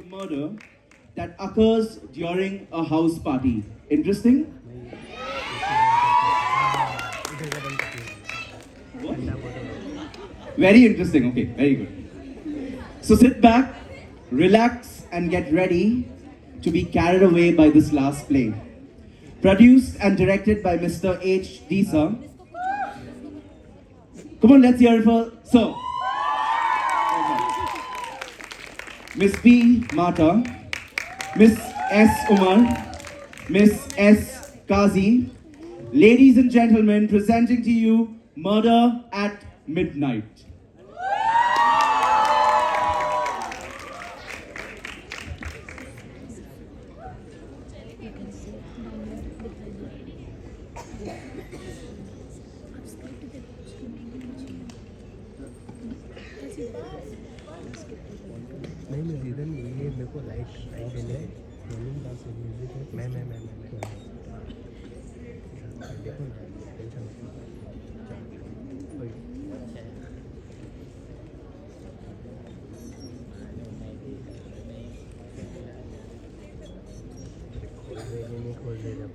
murder that occurs during a house party. Interesting? What? Very interesting. Okay, very good. So sit back, relax, and get ready to be carried away by this last play. Produced and directed by Mr. H. Deesa. Come on, let's hear it for Sir. Miss P. Mata, Miss S. Umar, Miss S. Kazi. Ladies and gentlemen, presenting to you Murder at Midnight. नहीं मैं reason ये मेरे को light देने मैं देखो ना tension खोल दे जब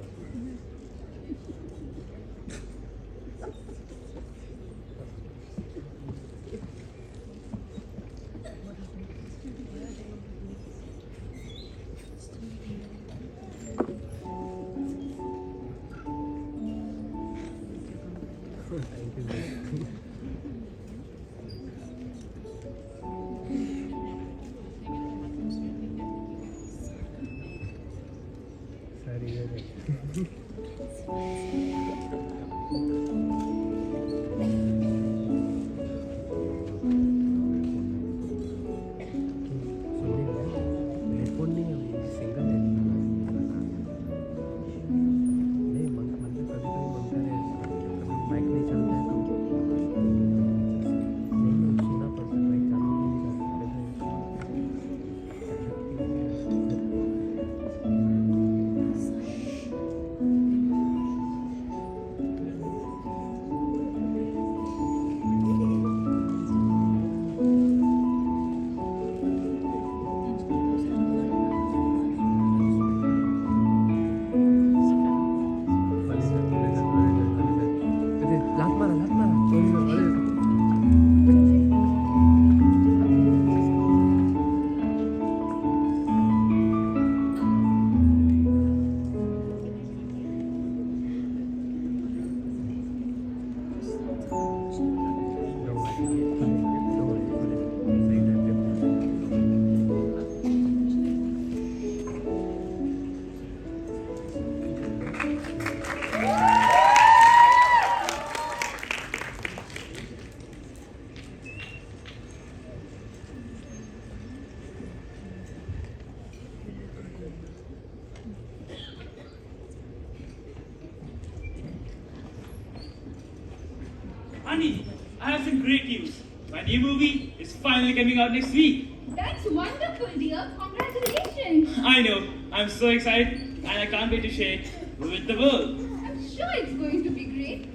Andy, I have some great news. My new movie is finally coming out next week. That's wonderful, dear. Congratulations. I know. I'm so excited and I can't wait to share it with the world. I'm sure it's going to be great.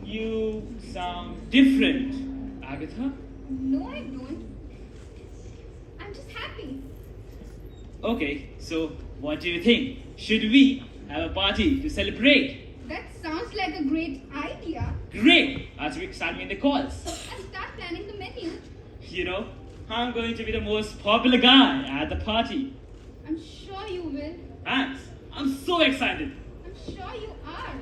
You sound different, Agatha. No, I don't. I'm just happy. Okay, so what do you think? Should we have a party to celebrate? That sounds like a great idea. Great! As we start making the calls. And start planning the menu. You know, I'm going to be the most popular guy at the party. I'm sure you will. Thanks. I'm so excited. I'm sure you are.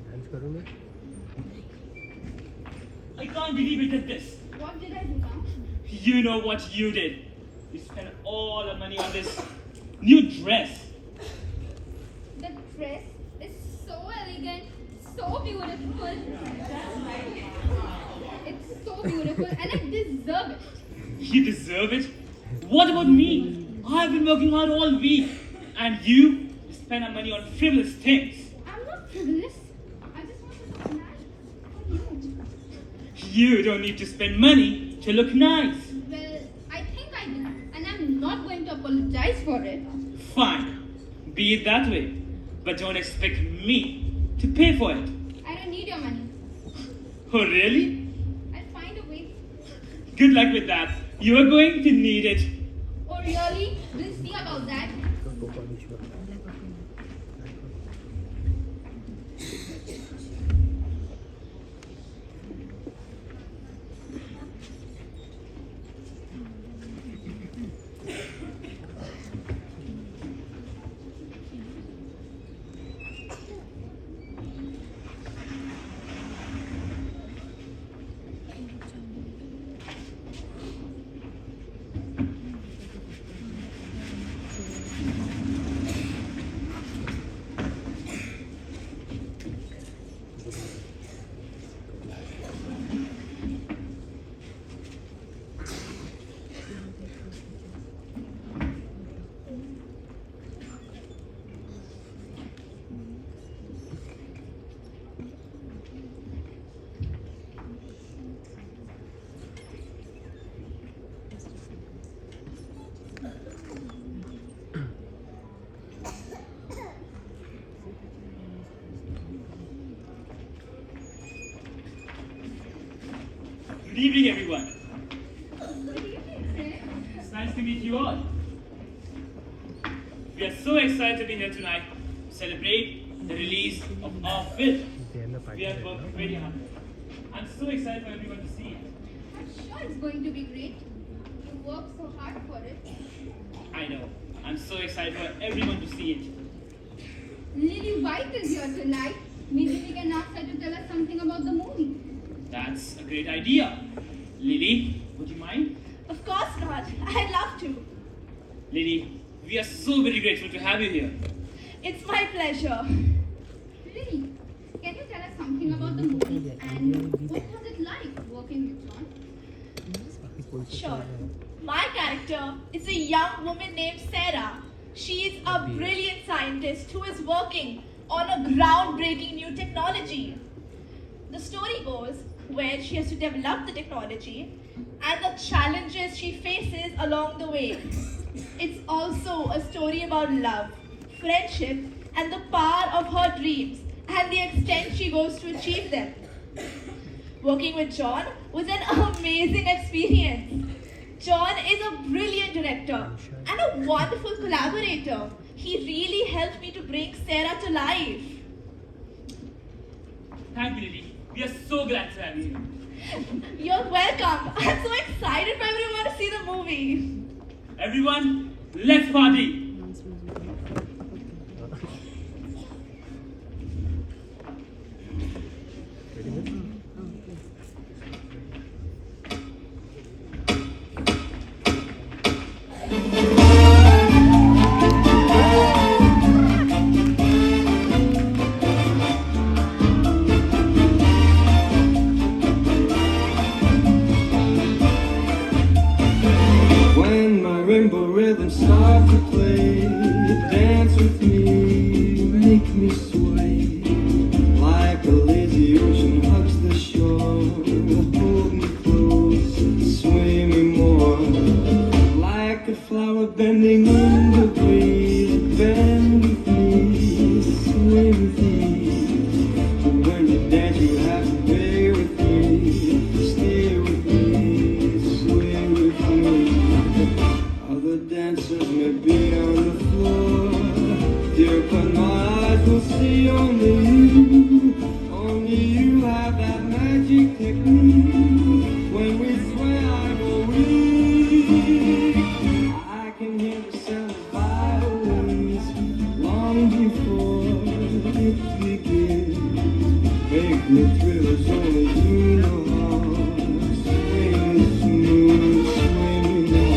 Dance करूँ मैं I can't believe it did this. What did I do now? You know what you did. You spent all the money on this new dress. The dress is so elegant, so beautiful. It's so beautiful and I deserve it. You deserve it. What about me? I've been working hard all week. And you spend our money on frivolous things. I'm not frivolous. I just want to look nice for you. You don't need to spend money to look nice. Well, I think I do. And I'm not going to apologize for it. Fine. Be it that way. but don't expect me to pay for it. I don't need your money. Oh, really? I'll find a way. Good luck with that. You are going to need it. Oh, really? We'll see about that. Good evening, everyone. Good evening, sir. It's nice to meet you all. We are so excited to be here tonight to celebrate the release of our film. We have worked very hard. I'm so excited for everyone to see it. I'm sure it's going to be great. You worked so hard for it. I know. I'm so excited for everyone to see it. Lily White is here tonight. Maybe we can ask her to tell us something about the movie. That's a great idea. Lily, would you mind? Of course not. I'd love to. Lily, we are so very grateful to have you here. It's my pleasure. Lily, can you tell us something about the movie and what was it like working with John? Sure. My character is a young woman named Sarah. She is a brilliant scientist who is working on a groundbreaking new technology. The story goes where she has to develop the technology and the challenges she faces along the way. It's also a story about love, friendship, and the power of her dreams and the extent she goes to achieve them. Working with John was an amazing experience. John is a brilliant director and a wonderful collaborator. He really helped me to bring Sarah to life. Thank you, Lily. We are so glad to have you here. You're welcome. I'm so excited for everyone to see the movie. Everyone, let's party! When my rainbow rhythm starts to play, dance with me, make me sway. Like a lazy ocean hugs the shore, hold me close, sway me more. Like a flower bending in the breeze, bend with me, sway with me. When you dance you have to bear with me, stay with me, sway with me. Other dancers may be on the floor, dear, but my eyes will see only you. Only you have that magic technique. When we sway, I go weak. I can hear the sound of violins long before it begins. Make me thrill as only you know how. Sway me smooth, sway me now.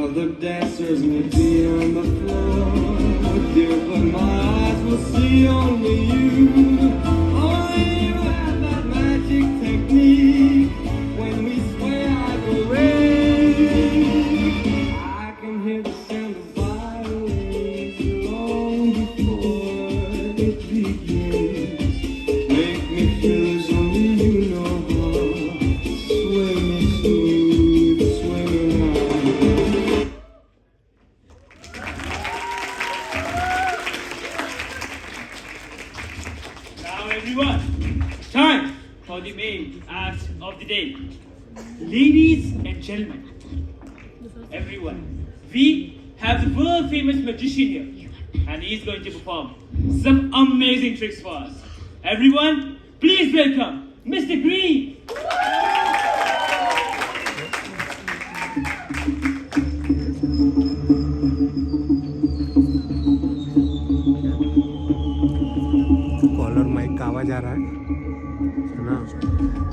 Other dancers may be on the floor, dear, but my eyes will see only you. Only you have that magic technique. When we sway, I go weak. I can hear the sound of violins long before everyone, time for the main act of the day. Ladies and gentlemen, everyone, we have the world famous magician here, and he's going to perform some amazing tricks for us. Everyone, please welcome Mr. Green. Caller mic का आवाज आ रहा है ना?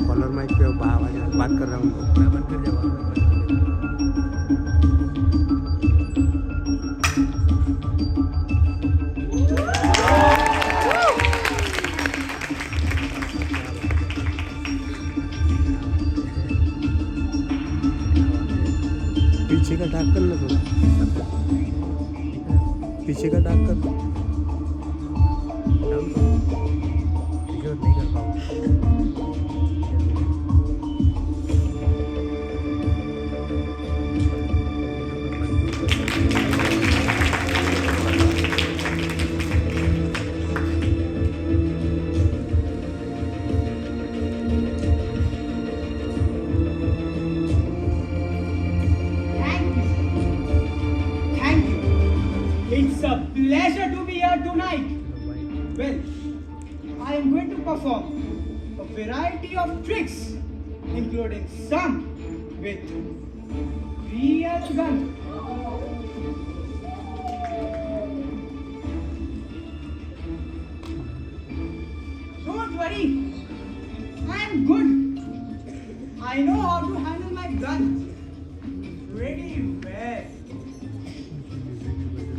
Collar mic पे आवाज बात कर रहा हूँ मैं बंद कर दिया पीछे का डाक कर लो थोड़ा पीछे का डाक कर नहीं कर पाऊँ Thank you. It's a pleasure to be here tonight. Well, I am going to perform a variety of tricks, including some with real gun. Don't worry, I am good. I know how to handle my gun pretty well.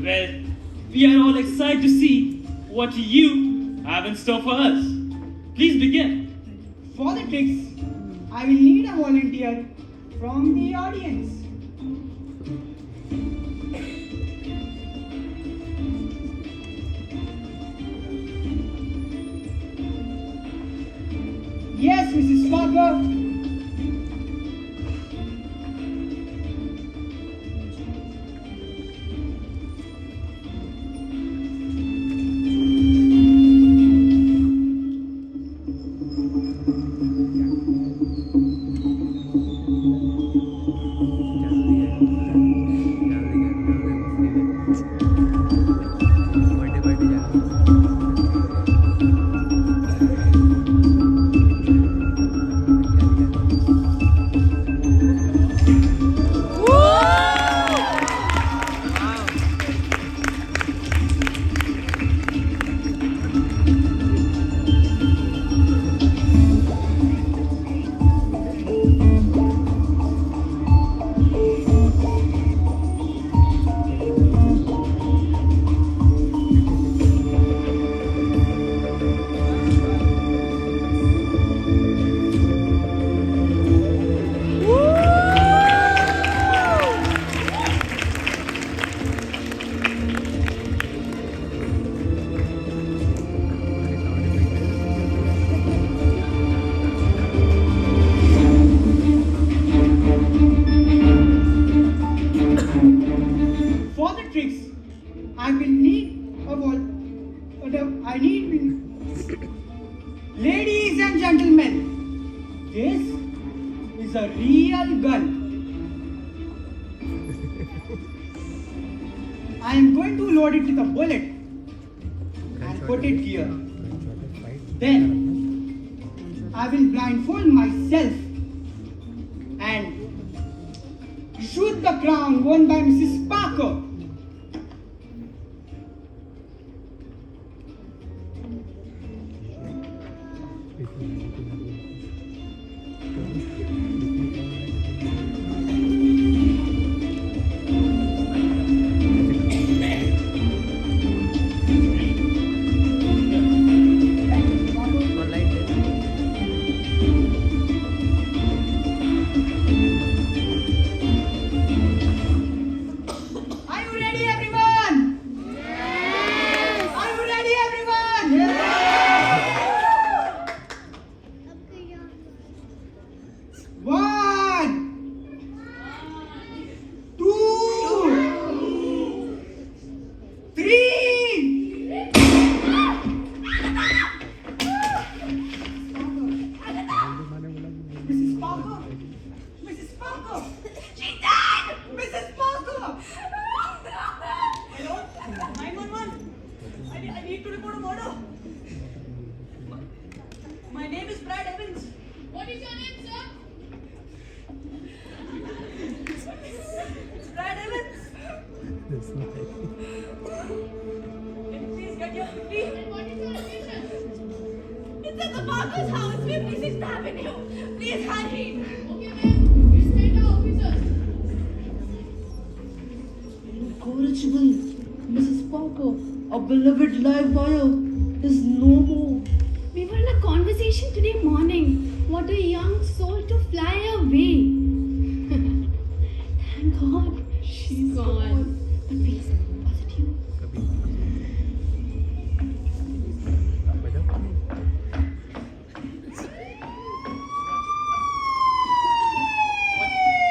Well, we are all excited to see what you have in store for us. Please begin. For the tricks, I will need a volunteer from the audience. Yes, Mrs. Parker. I will need a wall. I need. Ladies and gentlemen, this is a real gun. I am going to load it with a bullet and put it here. Then I will blindfold myself and shoot the crown won by Mrs. Parker. to report a murder. My name is Brad Evans. What is your name, sir? Brad Evans. That's nice. Can you please get here quickly? And what is your location? It's at the Barker's house, 56th Avenue. Please hurry. Okay, ma'am. It's send our officers. Incorrigible, Mrs. Parker, a beloved live wire, is no more. We were in a conversation today morning. What a young soul to fly away. Thank God she's gone. But wait, was it you?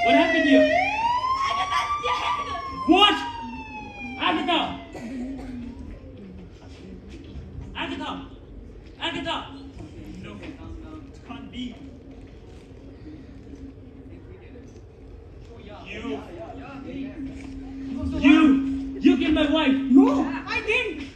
What happened here? Agatha's dead. What? Agatha! Agatha! Agatha! No, it can't be. You killed my wife. No, I didn't.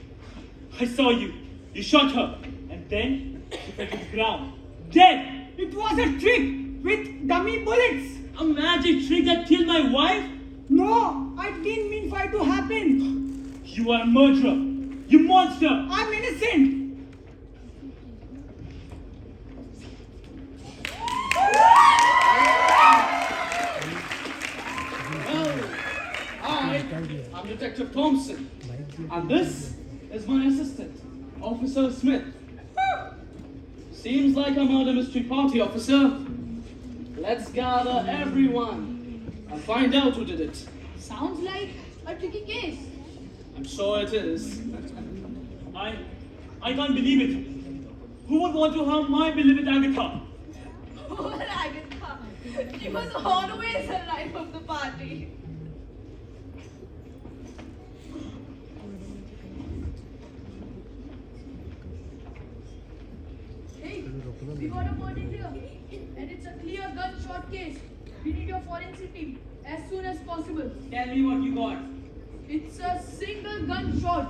I saw you. You shot her. And then she fell to the ground. Dead. It was a trick with dummy bullets. A magic trick that killed my wife? No, I didn't mean for it to happen. You are a murderer. You monster. I'm innocent. I'm Detective Thompson, and this is my assistant, Officer Smith. Seems like a murder mystery party, officer. Let's gather everyone and find out who did it. Sounds like a tricky case. I'm sure it is. I can't believe it. Who would want to harm my beloved Agatha? Poor Agatha. She was always the life of the party. Hey, we got a verdict here. And it's a clear gunshot case. We need your forensic team as soon as possible. Tell me what you got. It's a single gunshot.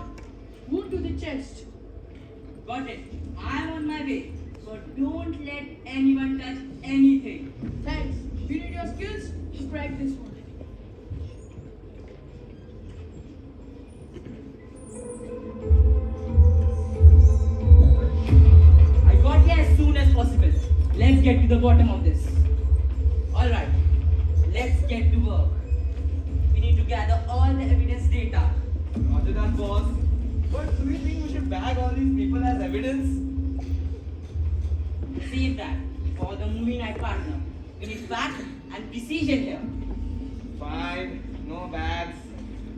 Wound to the chest. Got it. I'm on my way. But don't let anyone touch anything. Thanks. We need your skills to crack this one. I got here as soon as possible. Let's get to the bottom of this. Alright, let's get to work. We need to gather all the evidence data. Roger that, boss. But do you think we should bag all these people as evidence? Save that for the movie night partner. We need fact and precision here. Fine, no bags.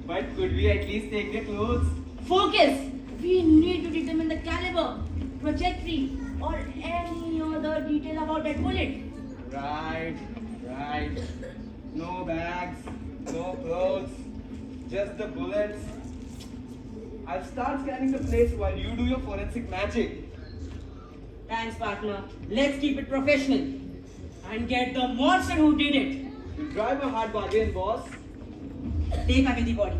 But could we at least take their clothes? Focus! We need to determine the caliber, trajectory, or any other detail about that bullet. Right. No bags, no clothes, just the bullets. I'll start scanning the place while you do your forensic magic. Thanks, partner. Let's keep it professional and get the monster who did it. You drive a hard bargain, boss. Take away the body.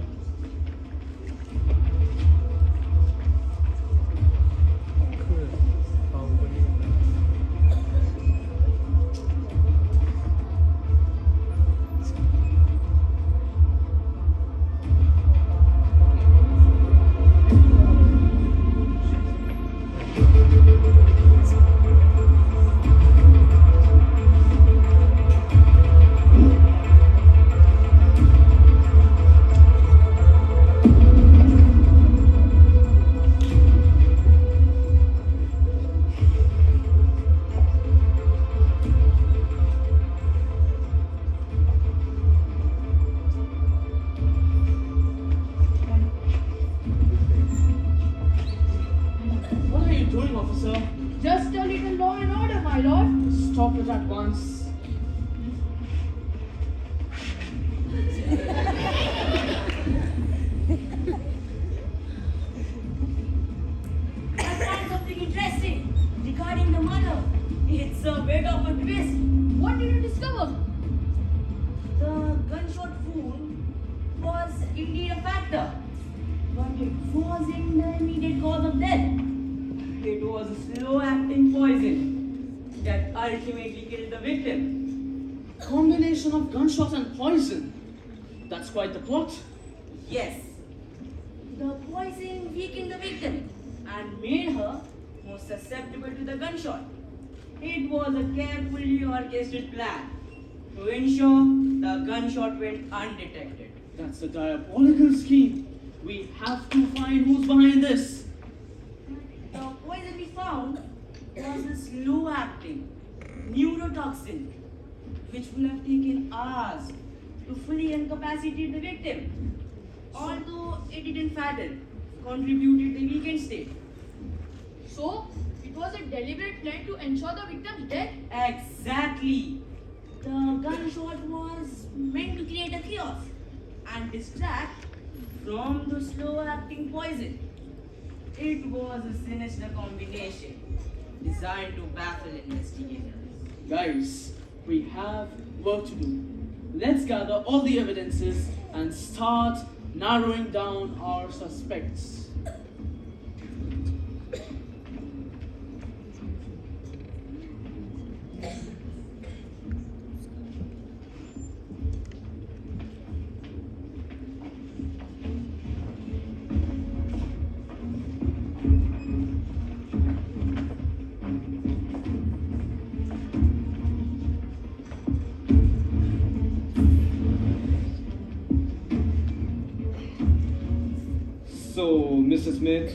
What are you doing, officer? Just a little law and order, my lord. Stop it at once. I find something interesting regarding the murder. It's a bit of a twist. What did you discover? The gunshot wound was indeed a factor, but it wasn't the immediate cause of death. was a slow-acting poison that ultimately killed the victim. Combination of gunshot and poison. That's quite the plot. Yes, the poison weakened the victim and made her more susceptible to the gunshot. It was a carefully orchestrated plan to ensure the gunshot went undetected. That's a diabolical scheme. We have to find who's behind this. The poison we found was a slow-acting neurotoxin, which will have taken hours to fully incapacitate the victim. Although it didn't fatal, contributed to the weakened state. So, it was a deliberate plan to ensure the victim's death? Exactly. The gunshot was meant to create a chaos and distract from the slow-acting poison. It was a sinister combination designed to baffle investigators. Guys, we have work to do. Let's gather all the evidences and start narrowing down our suspects. So, Mr. Smith,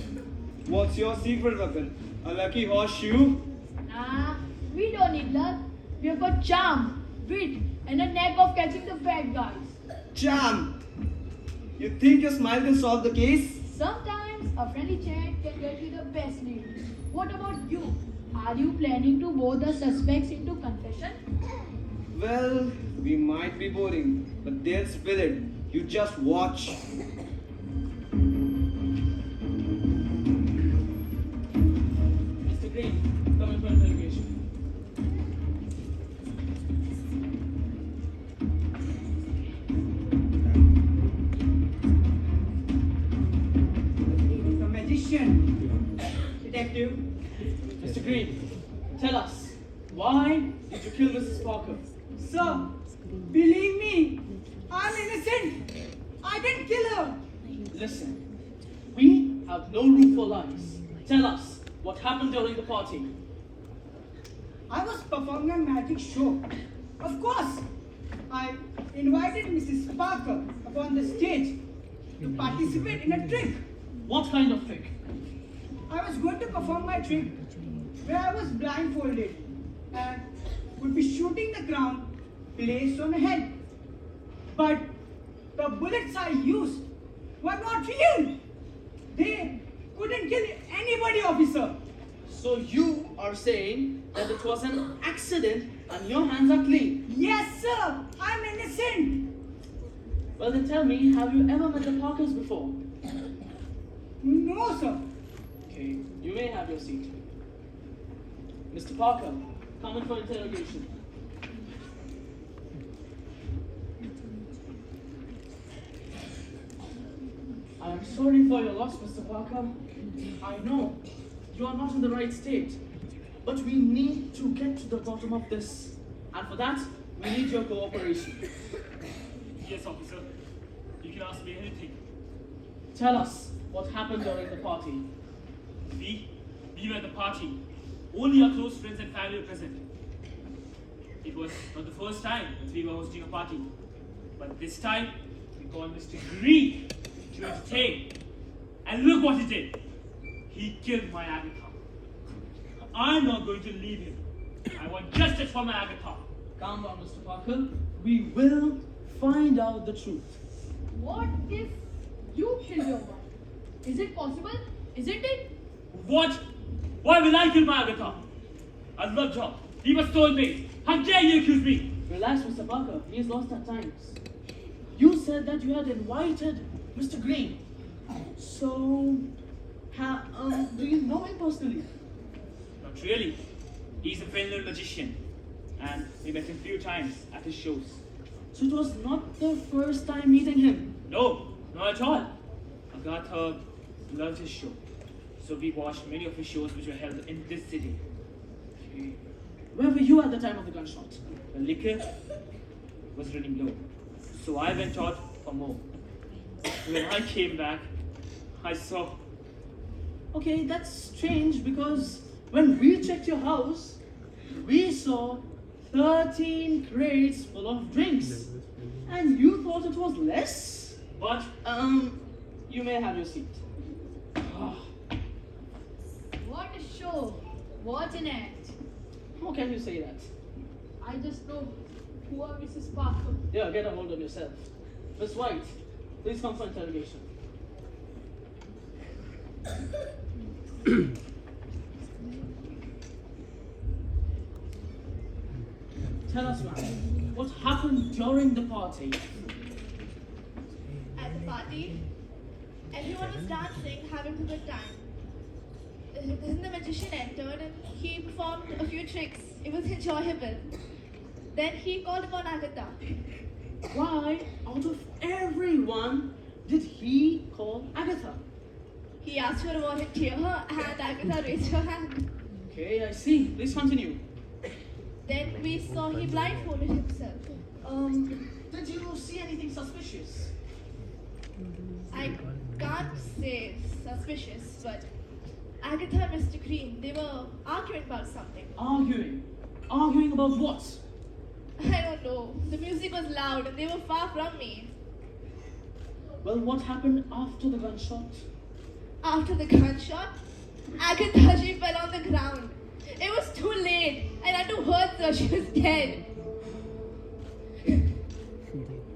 what's your secret weapon? A lucky horseshoe? Nah, we don't need luck. We've got charm, wit, and a knack of catching the bad guys. Charm! You think your smile can solve the case? Sometimes a friendly chat can get you the best lead. What about you? Are you planning to bore the suspects into confession? Well, we might be boring, but they'll spill it. You just watch. Mr. Green, come in for interrogation. The magician. Detective. Mr. Green, tell us, why did you kill Mrs. Parker? Sir, believe me, I'm innocent. I didn't kill her. Listen, we have no room for lies. Tell us what happened during the party. I was performing a magic show. Of course, I invited Mrs. Parker upon the stage to participate in a trick. What kind of trick? I was going to perform my trick where I was blindfolded and would be shooting the ground placed on a head. But the bullets I used were not real. They couldn't kill anybody, officer. So you are saying that it was an accident and your hands are clean? Yes, sir. I'm innocent. Well then tell me, have you ever met the Parkers before? No, sir. Okay, you may have your seat. Mr. Parker, come in for interrogation. I am sorry for your loss, Mr. Parker. I know you are not in the right state, but we need to get to the bottom of this. And for that, we need your cooperation. Yes, officer. You can ask me anything. Tell us what happened during the party. We were at the party. Only our close friends and family were present. It was not the first time that we were hosting a party. But this time, we called Mr. Green to entertain. And look what he did. He killed my Agatha. I'm not going to leave him. I want justice for my Agatha. Calm down, Mr. Parker. We will find out the truth. What if you kill your wife? Is it possible? Isn't it? What? Why will I kill my Agatha? I loved her. He was soulmate. How dare you accuse me? Relax, Mr. Parker. He is lost at times. You said that you had invited Mr. Green. So, do you know him personally? Not really. He's a well-known magician. And we met him a few times at his shows. So it was not the first time meeting him. No, not at all. Agatha loved his show. So we watched many of his shows which were held in this city. Where were you at the time of the gunshot? The liquor was running low, so I went out for more. When I came back, I saw. Okay, that's strange because when we checked your house, we saw 13 crates full of drinks. And you thought it was less? But You may have your seat. What a show. What an act. How can you say that? I just know who are Mrs. Parker. Yeah, get a hold of yourself. Miss White, please come for interrogation. Tell us, ma'am, what happened during the party? At the party, everyone was dancing, having a good time. Then the magician entered and he performed a few tricks. It was enjoyable. Then he called upon Agatha. Why, out of everyone, did he call Agatha? He asked for a volunteer and Agatha raised her hand. Okay, I see. Please continue. Then we saw he blindfolded himself. Did you see anything suspicious? I can't say suspicious, but Agatha and Mr. Green, they were arguing about something. Arguing? Arguing about what? I don't know. The music was loud and they were far from me. Well, what happened after the gunshot? After the gunshot, Agatha, she fell on the ground. It was too late. I had to hurt her. She was dead.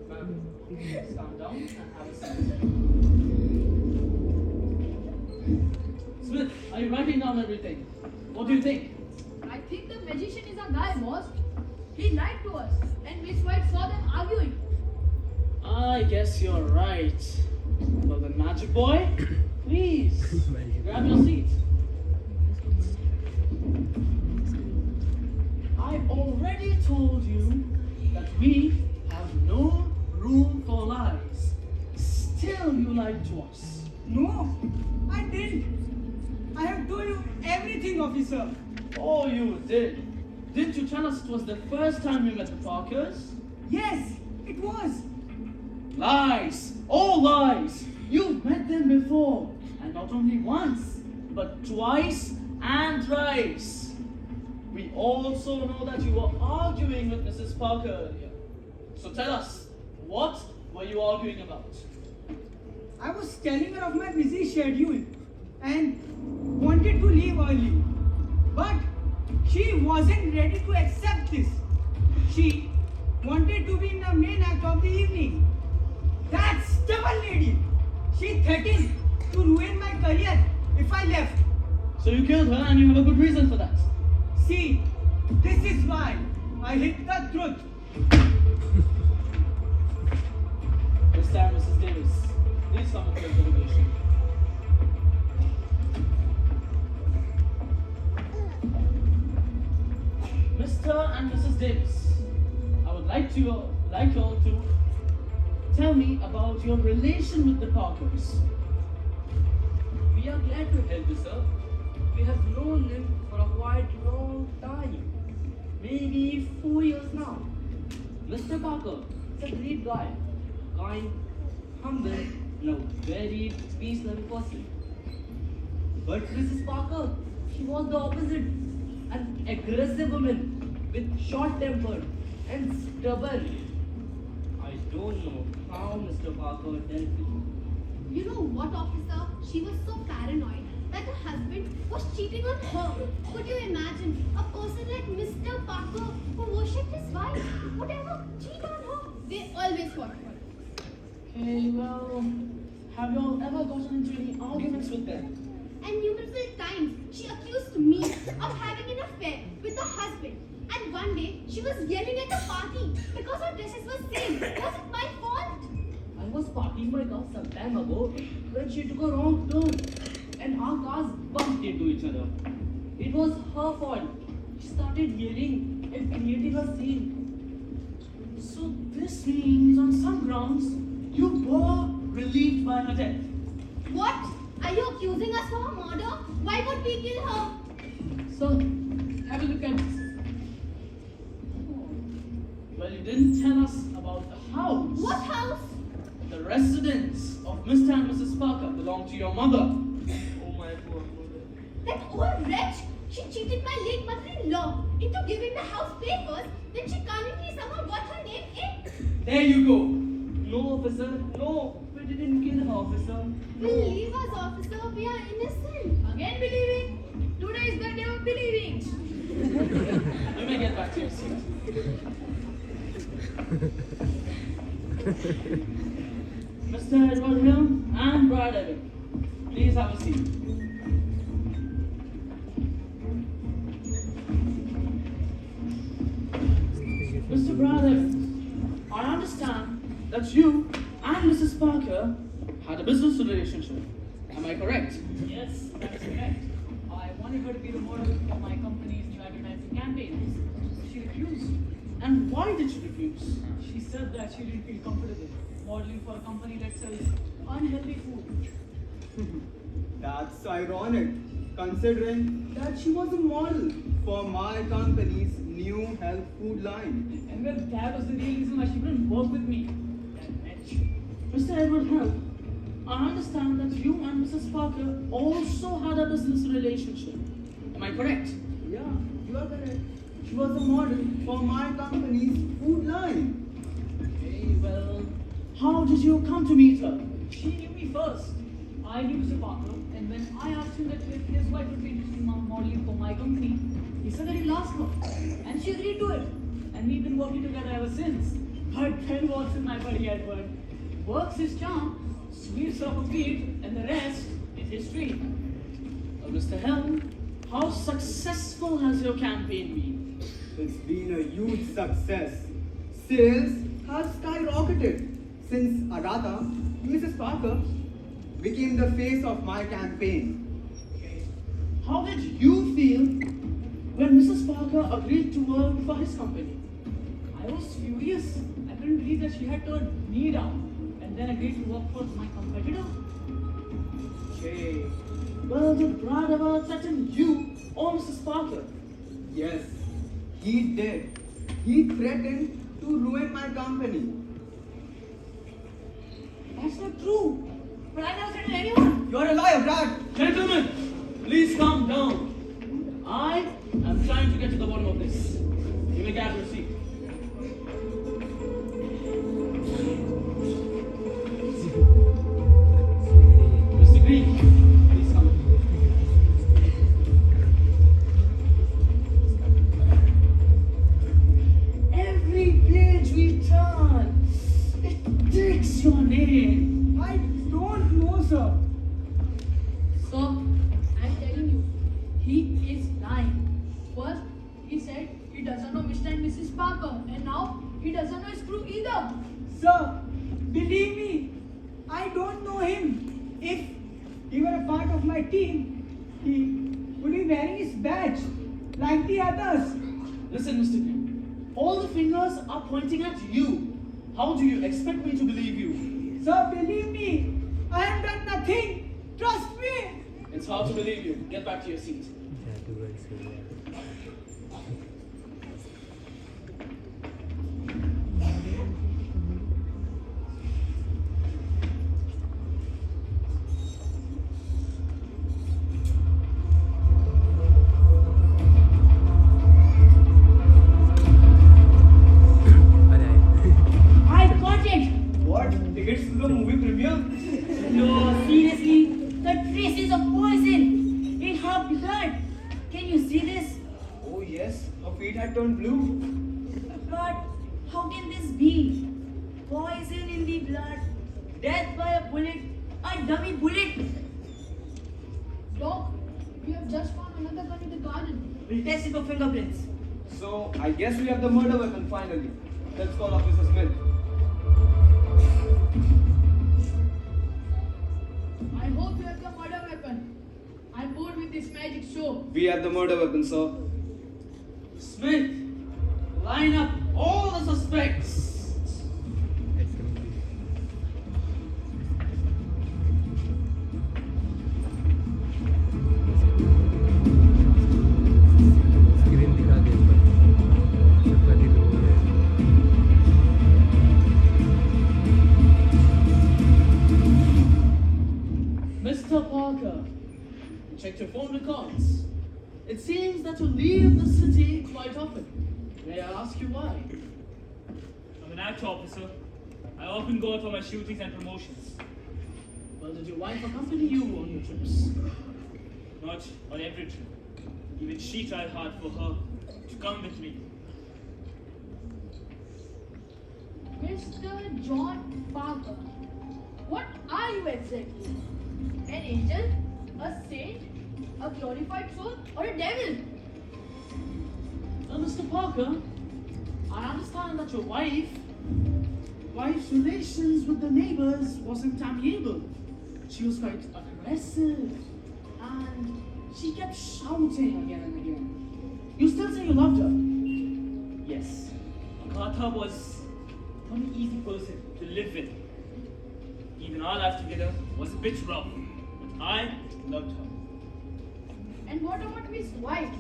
Ma'am, please calm down and have a seat. Smith, are you writing down everything? What do you think? I think the magician is a guy, boss. He lied to us, and Miss White saw them arguing. I guess you're right. Well then, Magic Boy, please grab your seat. I already told you that we have no room for lies. Still, you lied to us. No, I didn't. I have told you everything, officer. Oh, you did. Didn't you tell us it was the first time you met the Parkers? Yes, it was. Lies! All lies! You've met them before. And not only once, but twice and thrice. We also know that you were arguing with Mrs. Parker earlier. So tell us, what were you arguing about? I was telling her of my busy schedule and wanted to leave early. But she wasn't ready to accept this. She wanted to be in the main act of the evening. That stubborn lady! She threatened to ruin my career if I left. So you killed her and you have a good reason for that. See, this is why I hid the truth. This time, Mrs. Davis, please come with your interrogation. Mr. and Mrs. Davis, I would like you all to tell me about your relation with the Parkers. We are glad to help you, sir. We have known him for a quite long time. Maybe 4 years now. Mr. Parker is a great guy. Kind, humble, and a very peace-loving person. But Mrs. Parker, she was the opposite. An aggressive woman with short temper and stubborn. I don't know how Mr. Parker dealt with you. You know what, officer? She was so paranoid that her husband was cheating on her. Could you imagine a person like Mr. Parker who worshipped his wife would ever cheat on her? They always fought for it. Okay, well, have you all ever gotten into any arguments with them? And numerous times she accused me of having an affair with her husband. And one day she was yelling at the party because her dresses were same. Was it my fault? I was parking my car some time ago when she took a wrong turn and our cars bumped into each other. It was her fault. She started yelling and creating a scene. So this means on some grounds you were relieved by her death. What? Are you accusing us for her murder? Why would we kill her? So, have a look at this. Well, you didn't tell us about the house. What house? The residence of Mr. and Mrs. Parker belonged to your mother. Oh my poor mother. That old wretch. She cheated my late mother-in-law into giving the house papers. Then she cunningly somehow got her name in. There you go. No, officer. No, we didn't kill her, officer. Believe us, officer. We are innocent. Again believing? Today is the day of believing. You may get back to your seat. Mr. Edward Hill and Brad Evans, please have a seat. Mr. Brad Evans, I understand that you and Mrs. Parker had a business relationship. Am I correct? Yes, that's correct. I wanted her to be the model for my company's new advertising campaigns. She refused. And why did you refuse? She said that she didn't feel comfortable modeling for a company that sells unhealthy food. That's ironic, considering that she was a model for my company's new health food line. And well, that was the real reason why she couldn't work with me. That wretch. Mr. Edward Hill, I understand that you and Mrs. Parker also had a business relationship. Am I correct? Yeah, you are correct. She was a model for my company's food line. Okay, well, how did you come to meet her? She knew me first. I knew Mr. Parker, and when I asked him that if his wife would be interested in modeling for my company, he said that he'd ask her, and she agreed to it. And we've been working together ever since. But then walks in my buddy Edward, works his charm, sweeps off a beat, and the rest is history. Well, Mr. Hill, how successful has your campaign been? It's been a huge success. Sales have skyrocketed since Agatha, Mrs. Parker, became the face of my campaign. How did you feel when Mrs. Parker agreed to work for his company? I was furious. I couldn't believe that she had turned me down and then agreed to work for my competitor. Okay. Well, did Brad ever threaten you or Mrs. Parker? Yes, he did. He threatened to ruin my company. That's not true. But I never threatened anyone. You're a liar, Brad! Gentlemen, please calm down. I am trying to get to the bottom of this. You may grab your seat. Mr. Green, please come. Every page we turn, it takes your name. I don't know, sir. So, I'm telling you, he is lying. First, he said he doesn't know Mr. and Mrs. Parker, and now he doesn't know his crew either. Sir, believe me, I don't know him. If he were a part of my team, he would be wearing his badge like the others. Listen, Mr. Green, all the fingers are pointing at you. How do you expect me to believe you? Sir, believe me, I have done nothing. Trust me. It's hard to believe you. Get back to your seat. I got it! What? Tickets to the movie premiere? No, seriously, the traces of poison in her blood. Can you see this? Oh yes, her feet had turned blue. But how can this be? Poison in the blood, death by a bullet, a dummy bullet. Doc, we have just found another gun in the garden. We'll test it for fingerprints. So, I guess we have the murder weapon finally. Let's call Officer Smith. I hope you have the murder weapon. I'm bored with this magic show. We have the murder weapon, sir. Smith, line up all the suspects. records. It seems that you leave the city quite often. May I ask you why? I'm an actor officer. I often go out for my shootings and promotions. Well, did your wife accompany you on your trips? Not on every trip. Even she tried hard for her to come with me. Mr. John Parker, what are you exactly? An angel? A saint? A glorified soul? Or a devil? Mr. Parker, I understand that your wife's relations with the neighbors wasn't amiable. She was quite aggressive and she kept shouting again and again. You still say you loved her? Yes, Agatha was not an easy person to live with. Even our life together was a bit rough, but I loved her. And what about Miss White?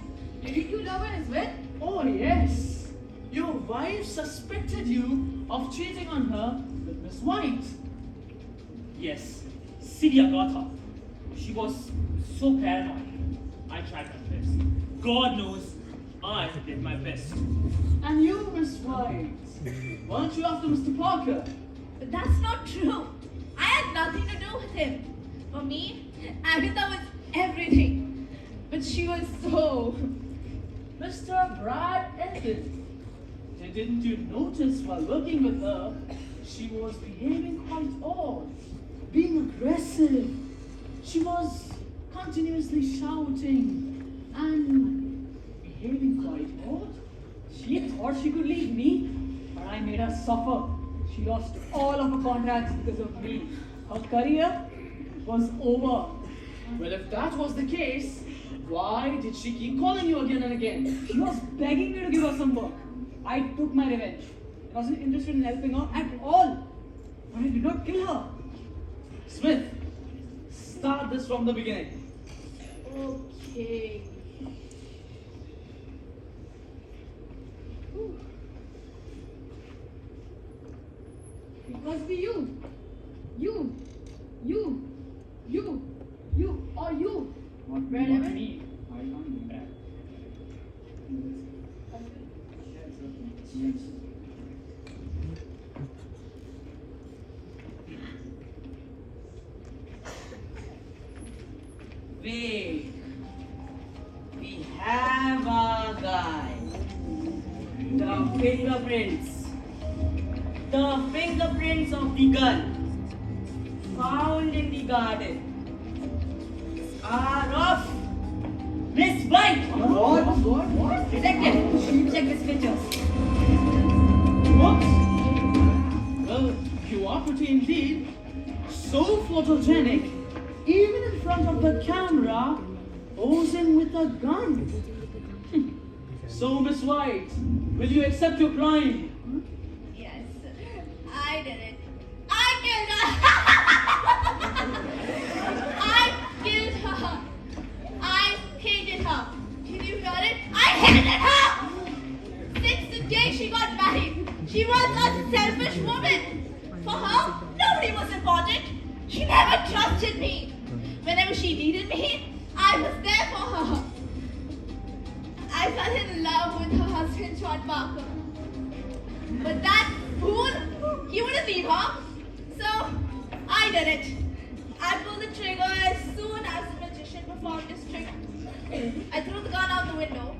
Didn't you love her as well? Oh yes. Your wife suspected you of cheating on her with Miss White. Yes, silly Agatha. She was so paranoid. I tried my best. God knows I did my best. And you, Miss White, weren't you after Mr. Parker? But that's not true. I had nothing to do with him. For me, Agatha was everything. But she was so... Mr. Brad Elton. Didn't you notice while working with her, she was behaving quite odd, being aggressive. She was continuously shouting and behaving quite odd. She thought she could leave me, but I made her suffer. She lost all of her contracts because of me. Her career was over. Well, if that was the case, why did she keep calling you again and again? She was begging me to give her some work. I took my revenge. I wasn't interested in helping her at all. But I did not kill her. Smith, start this from the beginning. Okay. Whew. It must be you. You. Or you. Not Red not Evan? me. I can't do that. Wait. We have our guy. The fingerprints. The fingerprints of the gun found in the garden are of Miss White. What? Detective, check his pictures. What? Well, you are pretty indeed. So photogenic, even in front of the camera, posing with a gun. So, Miss White, will you accept your crime? Yes, I did it. I killed her. I killed her. I hated her. Can you hear it? I hated her. Since the day she got married, she was a selfish woman. For her, nobody was important. She never trusted me. Whenever she needed me, I was there for her. I fell in love with her husband, John Parker. But that fool, he wouldn't leave her. So, I did it. I pulled the trigger as soon as the magician performed his trick. I threw the gun out the window.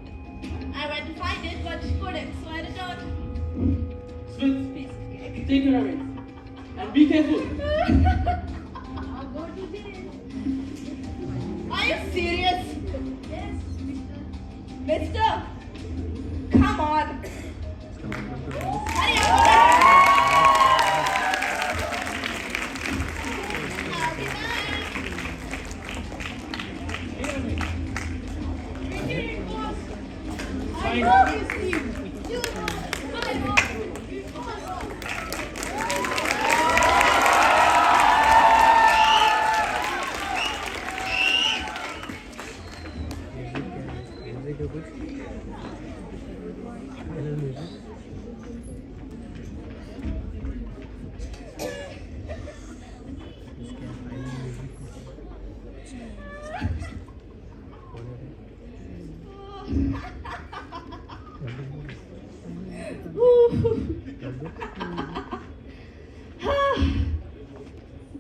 I went to find it, but couldn't, so I returned. Smith, take her away. And be careful. I'll go to jail. Are you serious? Yes, Mister, come on. Hurry up. I'll be back. We did it, boss. I know you, Steve. You know. I know.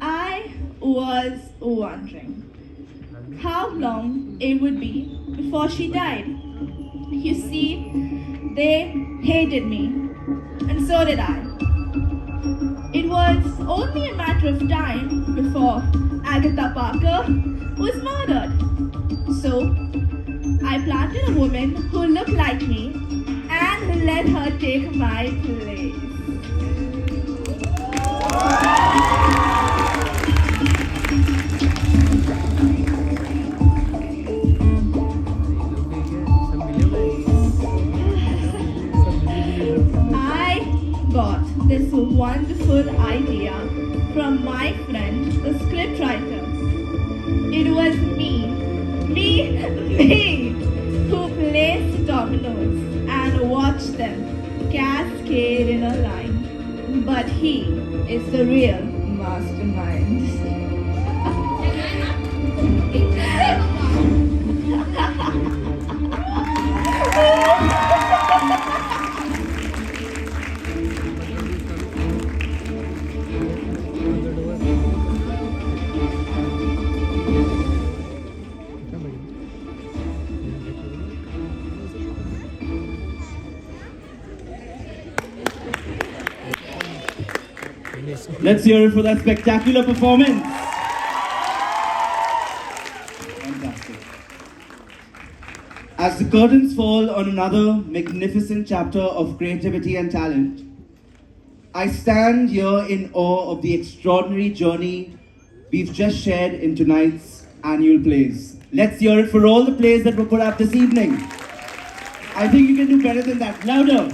I was wondering how long it would be before she died. You see, they hated me, and so did I. It was only a matter of time before Agatha Parker was murdered. So, I planted a woman who looked like me and let her take my place. I got this wonderful idea from my friend, the scriptwriter. It was me, who placed dominoes and watched them cascade in a line. But he is the real mastermind. Let's hear it for that spectacular performance. Fantastic. As the curtains fall on another magnificent chapter of creativity and talent, I stand here in awe of the extraordinary journey we've just shared in tonight's annual plays. Let's hear it for all the plays that were put up this evening. I think you can do better than that. Louder.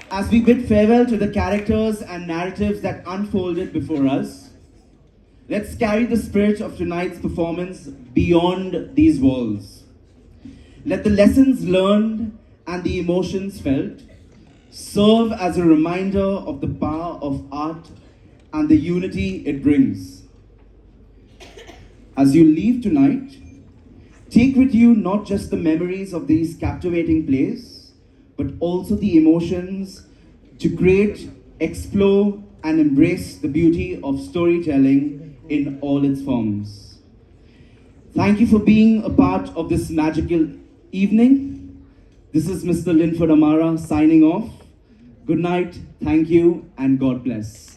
As we bid farewell to the characters and narratives that unfolded before us, let's carry the spirit of tonight's performance beyond these walls. Let the lessons learned and the emotions felt serve as a reminder of the power of art and the unity it brings. As you leave tonight, take with you not just the memories of these captivating plays, but also the emotions to create, explore, and embrace the beauty of storytelling in all its forms. Thank you for being a part of this magical evening. This is Mr. Linford Amara signing off. Good night, thank you, and God bless.